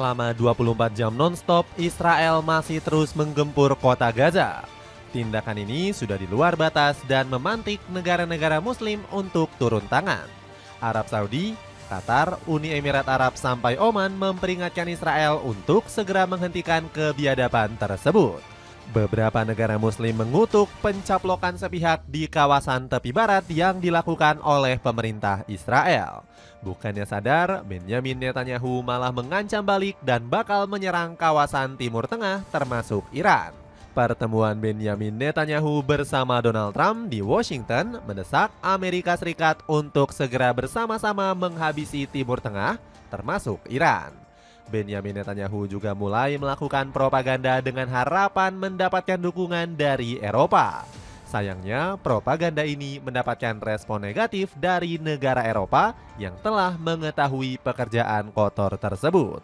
Selama 24 jam non-stop, Israel masih terus menggempur kota Gaza. Tindakan ini sudah di luar batas dan memantik negara-negara muslim untuk turun tangan. Arab Saudi, Qatar, Uni Emirat Arab sampai Oman memperingatkan Israel untuk segera menghentikan kebiadaban tersebut. Beberapa negara muslim mengutuk pencaplokan sepihak di kawasan tepi barat yang dilakukan oleh pemerintah Israel. Bukannya sadar, Benyamin Netanyahu malah mengancam balik dan bakal menyerang kawasan Timur Tengah termasuk Iran. Pertemuan Benyamin Netanyahu bersama Donald Trump di Washington mendesak Amerika Serikat untuk segera bersama-sama menghabisi Timur Tengah termasuk Iran. Benyamin Netanyahu juga mulai melakukan propaganda dengan harapan mendapatkan dukungan dari Eropa. Sayangnya, propaganda ini mendapatkan respon negatif dari negara Eropa yang telah mengetahui pekerjaan kotor tersebut.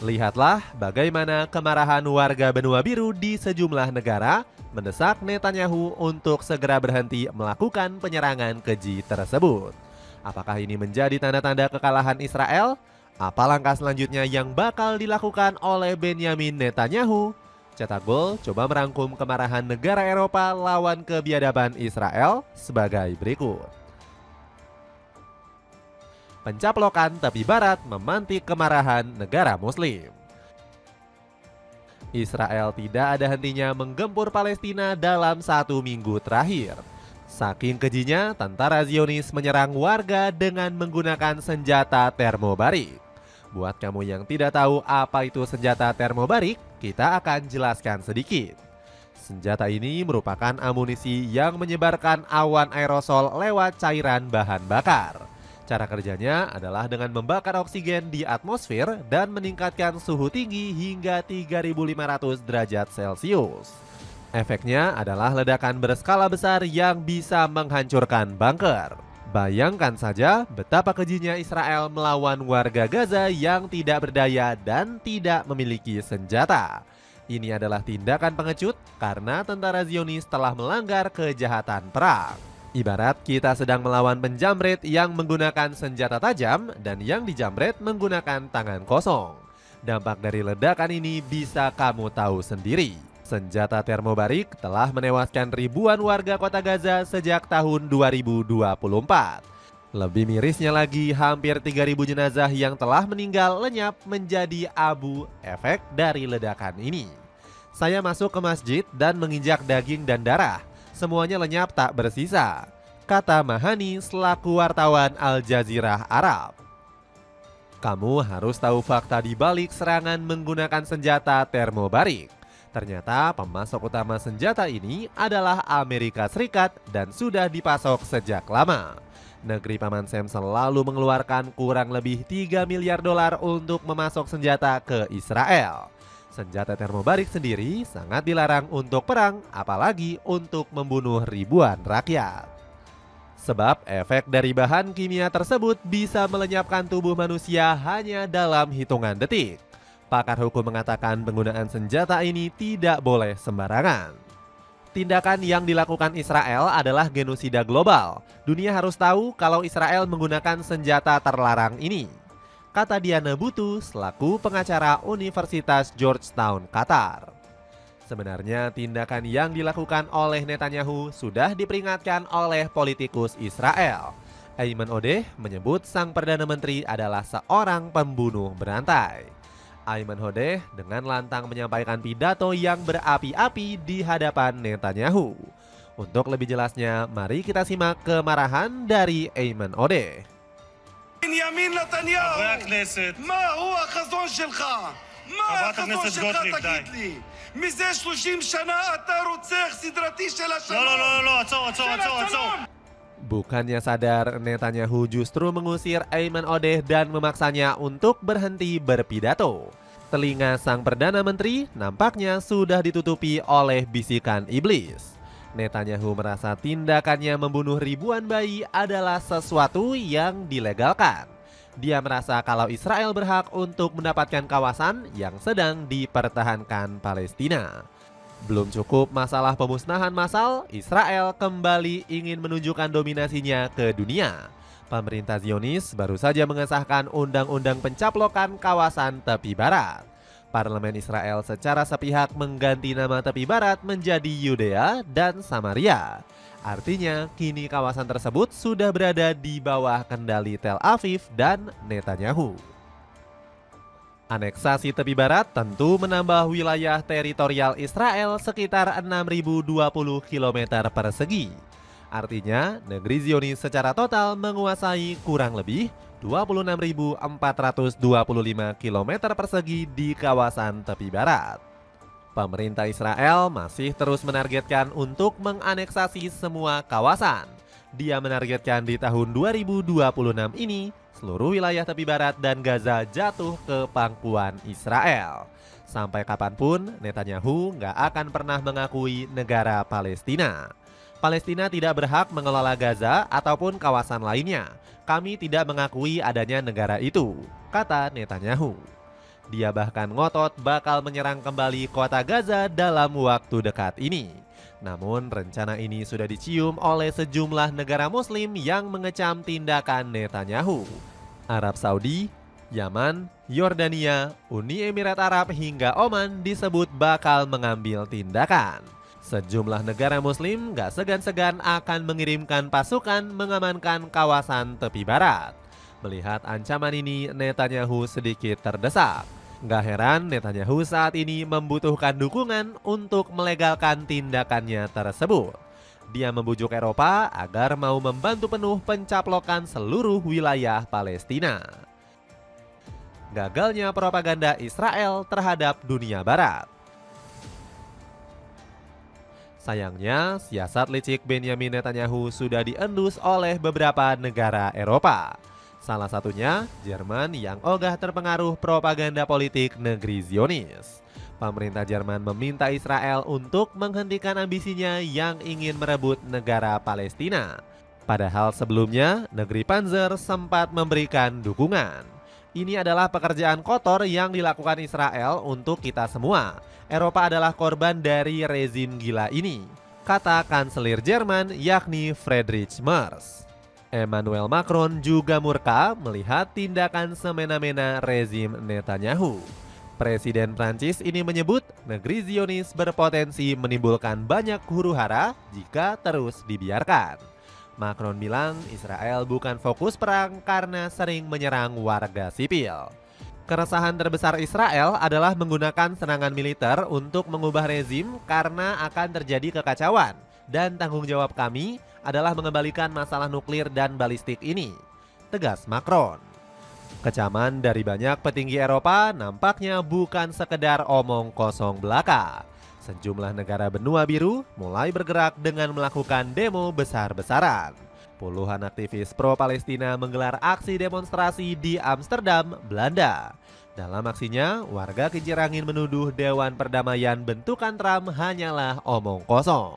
Lihatlah bagaimana kemarahan warga benua biru di sejumlah negara mendesak Netanyahu untuk segera berhenti melakukan penyerangan keji tersebut. Apakah ini menjadi tanda-tanda kekalahan Israel? Apa langkah selanjutnya yang bakal dilakukan oleh Benyamin Netanyahu? Cetak Gol coba merangkum kemarahan negara Eropa lawan kebiadaban Israel sebagai berikut. Pencaplokan tepi barat memantik kemarahan negara muslim. Israel tidak ada hentinya menggempur Palestina dalam 1 minggu terakhir. Saking kejinya, tentara Zionis menyerang warga dengan menggunakan senjata termobarik. Buat kamu yang tidak tahu apa itu senjata termobarik, kita akan jelaskan sedikit. Senjata ini merupakan amunisi yang menyebarkan awan aerosol lewat cairan bahan bakar. Cara kerjanya adalah dengan membakar oksigen di atmosfer dan meningkatkan suhu tinggi hingga 3.500 derajat Celcius. Efeknya adalah ledakan berskala besar yang bisa menghancurkan bunker. Bayangkan saja betapa kejinya Israel melawan warga Gaza yang tidak berdaya dan tidak memiliki senjata. Ini adalah tindakan pengecut karena tentara Zionis telah melanggar kejahatan perang. Ibarat kita sedang melawan penjamret yang menggunakan senjata tajam dan yang dijamret menggunakan tangan kosong. Dampak dari ledakan ini bisa kamu tahu sendiri. Senjata termobarik telah menewaskan ribuan warga kota Gaza sejak tahun 2024. Lebih mirisnya lagi, hampir 3.000 jenazah yang telah meninggal lenyap menjadi abu efek dari ledakan ini. Saya masuk ke masjid dan menginjak daging dan darah. Semuanya lenyap tak bersisa, kata Mahani selaku wartawan Al Jazeera Arab. Kamu harus tahu fakta di balik serangan menggunakan senjata termobarik. Ternyata pemasok utama senjata ini adalah Amerika Serikat dan sudah dipasok sejak lama. Negeri Paman Sam selalu mengeluarkan kurang lebih 3 miliar dolar untuk memasok senjata ke Israel. Senjata termobarik sendiri sangat dilarang untuk perang, apalagi untuk membunuh ribuan rakyat. Sebab efek dari bahan kimia tersebut bisa melenyapkan tubuh manusia hanya dalam hitungan detik. Pakar hukum mengatakan penggunaan senjata ini tidak boleh sembarangan. Tindakan yang dilakukan Israel adalah genosida global. Dunia harus tahu kalau Israel menggunakan senjata terlarang ini, kata Diana Butu selaku pengacara Universitas Georgetown, Qatar. Sebenarnya tindakan yang dilakukan oleh Netanyahu sudah diperingatkan oleh politikus Israel. Ayman Odeh menyebut sang Perdana Menteri adalah seorang pembunuh berantai. Ayman Odeh dengan lantang menyampaikan pidato yang berapi-api di hadapan Netanyahu. Untuk lebih jelasnya, mari kita simak kemarahan dari Ayman Odeh. בנימין נתניהו, מה הוא החזון שלך? מה החזון שלך תגיד לי? מזה 30 שנה אתה רוצח סדרתי של השלום. לא, עצור. Bukannya sadar, Netanyahu justru mengusir Ayman Odeh dan memaksanya untuk berhenti berpidato. Telinga sang Perdana Menteri nampaknya sudah ditutupi oleh bisikan iblis. Netanyahu merasa tindakannya membunuh ribuan bayi adalah sesuatu yang dilegalkan. Dia merasa kalau Israel berhak untuk mendapatkan kawasan yang sedang dipertahankan Palestina. Belum cukup masalah pemusnahan massal, Israel kembali ingin menunjukkan dominasinya ke dunia. Pemerintah Zionis baru saja mengesahkan undang-undang pencaplokan kawasan tepi barat. Parlemen Israel secara sepihak mengganti nama tepi barat menjadi Yudea dan Samaria. Artinya, kini kawasan tersebut sudah berada di bawah kendali Tel Aviv dan Netanyahu. Aneksasi tepi barat tentu menambah wilayah teritorial Israel sekitar 6.020 km persegi. Artinya, negeri Zionis secara total menguasai kurang lebih 26.425 km persegi di kawasan tepi barat. Pemerintah Israel masih terus menargetkan untuk menganeksasi semua kawasan. Dia menargetkan di tahun 2026 ini seluruh wilayah tepi barat dan Gaza jatuh ke pangkuan Israel. Sampai kapanpun Netanyahu nggak akan pernah mengakui negara Palestina. Palestina tidak berhak mengelola Gaza ataupun kawasan lainnya. Kami tidak mengakui adanya negara itu, kata Netanyahu. Dia bahkan ngotot bakal menyerang kembali kota Gaza dalam waktu dekat ini. Namun rencana ini sudah dicium oleh sejumlah negara muslim yang mengecam tindakan Netanyahu. Arab Saudi, Yaman, Yordania, Uni Emirat Arab hingga Oman disebut bakal mengambil tindakan. Sejumlah negara muslim gak segan-segan akan mengirimkan pasukan mengamankan kawasan tepi barat. Melihat ancaman ini, Netanyahu sedikit terdesak. Gak heran Netanyahu saat ini membutuhkan dukungan untuk melegalkan tindakannya tersebut. Dia membujuk Eropa agar mau membantu penuh pencaplokan seluruh wilayah Palestina. Gagalnya propaganda Israel terhadap dunia barat. Sayangnya, siasat licik Benyamin Netanyahu sudah diendus oleh beberapa negara Eropa. Salah satunya Jerman yang ogah terpengaruh propaganda politik negeri Zionis. Pemerintah Jerman meminta Israel untuk menghentikan ambisinya yang ingin merebut negara Palestina. Padahal sebelumnya negeri Panzer sempat memberikan dukungan. Ini adalah pekerjaan kotor yang dilakukan Israel untuk kita semua. Eropa adalah korban dari rezim gila ini, kata Kanselir Jerman yakni Friedrich Merz. Emmanuel Macron juga murka melihat tindakan semena-mena rezim Netanyahu. Presiden Prancis ini menyebut negeri Zionis berpotensi menimbulkan banyak huru-hara jika terus dibiarkan. Macron bilang Israel bukan fokus perang karena sering menyerang warga sipil. Keresahan terbesar Israel adalah menggunakan serangan militer untuk mengubah rezim karena akan terjadi kekacauan. Dan tanggung jawab kami adalah mengembalikan masalah nuklir dan balistik ini, tegas Macron. Kecaman dari banyak petinggi Eropa nampaknya bukan sekedar omong kosong belaka. Sejumlah negara benua biru mulai bergerak dengan melakukan demo besar-besaran. Puluhan aktivis pro-Palestina menggelar aksi demonstrasi di Amsterdam, Belanda. Dalam aksinya, warga kincir angin menuduh Dewan Perdamaian bentukan Trump hanyalah omong kosong.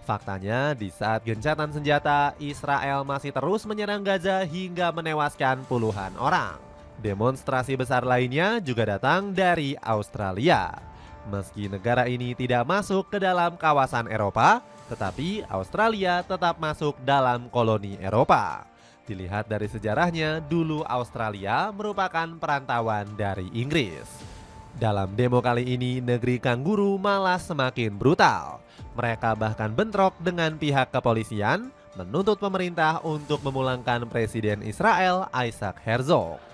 Faktanya, di saat gencatan senjata, Israel masih terus menyerang Gaza hingga menewaskan puluhan orang. Demonstrasi besar lainnya juga datang dari Australia. Meski negara ini tidak masuk ke dalam kawasan Eropa, tetapi Australia tetap masuk dalam koloni Eropa. Dilihat dari sejarahnya, dulu Australia merupakan perantauan dari Inggris. Dalam demo kali ini, negeri kanguru malah semakin brutal. Mereka bahkan bentrok dengan pihak kepolisian, menuntut pemerintah untuk memulangkan Presiden Israel Isaac Herzog.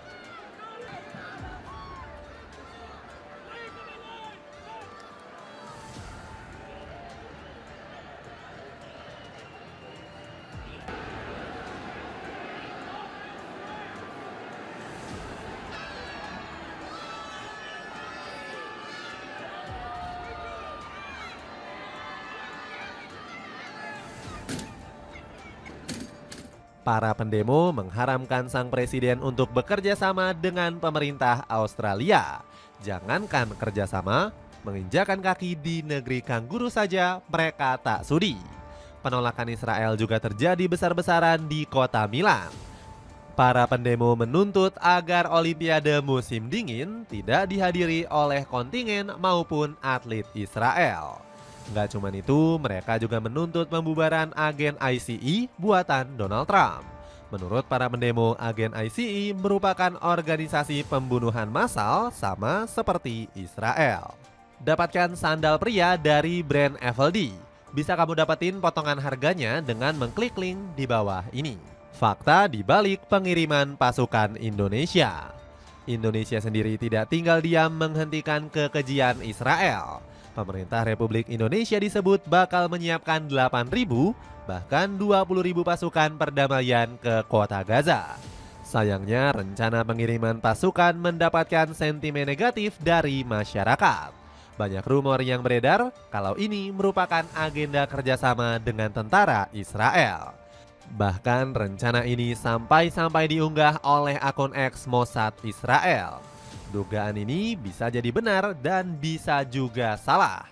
Para pendemo mengharamkan sang presiden untuk bekerja sama dengan pemerintah Australia. Jangankan kerjasama, menginjakan kaki di negeri kanguru saja mereka tak sudi. Penolakan Israel juga terjadi besar-besaran di kota Milan. Para pendemo menuntut agar Olimpiade musim dingin tidak dihadiri oleh kontingen maupun atlet Israel. Nggak cuma itu, mereka juga menuntut pembubaran agen ICE buatan Donald Trump. Menurut para pendemo, agen ICE merupakan organisasi pembunuhan massal sama seperti Israel. Dapatkan sandal pria dari brand FLD. Bisa kamu dapetin potongan harganya dengan mengklik link di bawah ini. Fakta di balik pengiriman pasukan Indonesia. Indonesia sendiri tidak tinggal diam menghentikan kekejian Israel. Pemerintah Republik Indonesia disebut bakal menyiapkan 8.000 bahkan 20.000 pasukan perdamaian ke kota Gaza. Sayangnya rencana pengiriman pasukan mendapatkan sentimen negatif dari masyarakat. Banyak rumor yang beredar kalau ini merupakan agenda kerjasama dengan tentara Israel. Bahkan rencana ini sampai diunggah oleh akun X Mossad Israel. Dugaan ini bisa jadi benar dan bisa juga salah.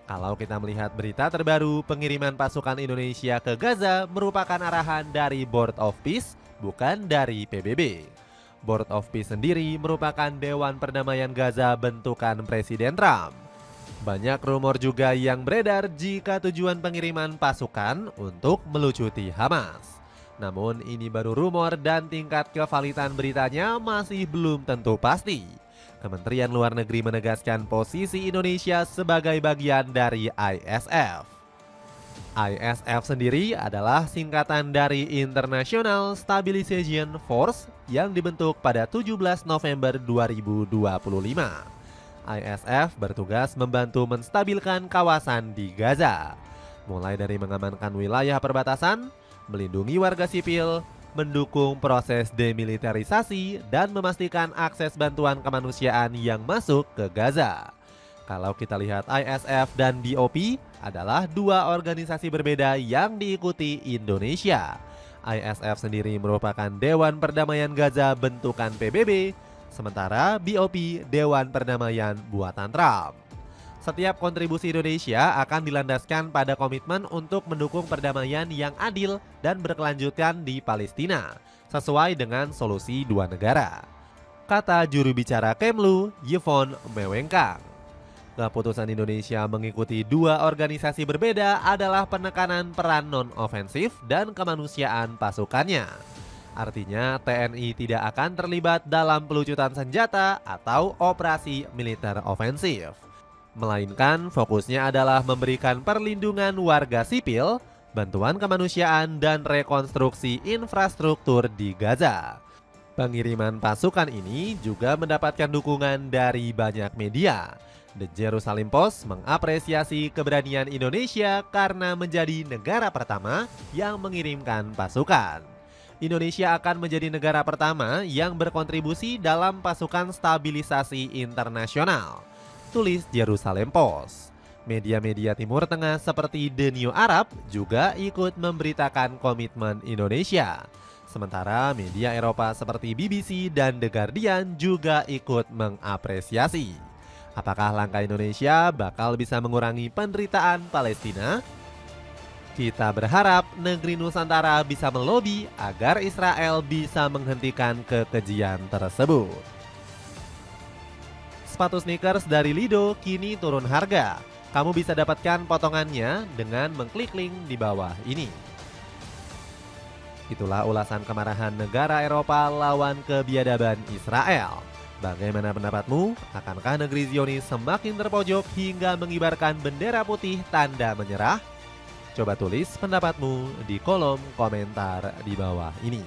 Kalau kita melihat berita terbaru, pengiriman pasukan Indonesia ke Gaza merupakan arahan dari Board of Peace, bukan dari PBB. Board of Peace sendiri merupakan Dewan Perdamaian Gaza bentukan Presiden Trump. Banyak rumor juga yang beredar jika tujuan pengiriman pasukan untuk melucuti Hamas. Namun ini baru rumor dan tingkat kevalitan beritanya masih belum tentu pasti. Kementerian Luar Negeri menegaskan posisi Indonesia sebagai bagian dari ISF. ISF sendiri adalah singkatan dari International Stabilization Force yang dibentuk pada 17 November 2025. ISF bertugas membantu menstabilkan kawasan di Gaza, mulai dari mengamankan wilayah perbatasan, melindungi warga sipil, mendukung proses demilitarisasi, dan memastikan akses bantuan kemanusiaan yang masuk ke Gaza. Kalau kita lihat ISF dan BOP adalah dua organisasi berbeda yang diikuti Indonesia. ISF sendiri merupakan Dewan Perdamaian Gaza bentukan PBB, sementara BOP Dewan Perdamaian buatan Trump. Setiap kontribusi Indonesia akan dilandaskan pada komitmen untuk mendukung perdamaian yang adil dan berkelanjutan di Palestina, sesuai dengan solusi dua negara, kata juru bicara Kemlu, Yvonne Mewengkang. Keputusan Indonesia mengikuti dua organisasi berbeda adalah penekanan peran non-ofensif dan kemanusiaan pasukannya. Artinya TNI tidak akan terlibat dalam pelucutan senjata atau operasi militer ofensif, melainkan fokusnya adalah memberikan perlindungan warga sipil, bantuan kemanusiaan, dan rekonstruksi infrastruktur di Gaza. Pengiriman pasukan ini juga mendapatkan dukungan dari banyak media. The Jerusalem Post mengapresiasi keberanian Indonesia karena menjadi negara pertama yang mengirimkan pasukan. Indonesia akan menjadi negara pertama yang berkontribusi dalam pasukan stabilisasi internasional, tulis Jerusalem Post. Media-media Timur Tengah seperti The New Arab juga ikut memberitakan komitmen Indonesia. Sementara media Eropa seperti BBC dan The Guardian juga ikut mengapresiasi. Apakah langkah Indonesia bakal bisa mengurangi penderitaan Palestina? Kita berharap negeri Nusantara bisa melobi agar Israel bisa menghentikan kekejian tersebut. Sepatu sneakers dari Lido kini turun harga. Kamu bisa dapatkan potongannya dengan mengklik link di bawah ini. Itulah ulasan kemarahan negara Eropa lawan kebiadaban Israel. Bagaimana pendapatmu? Akankah negeri Zionis semakin terpojok hingga mengibarkan bendera putih tanda menyerah? Coba tulis pendapatmu di kolom komentar di bawah ini.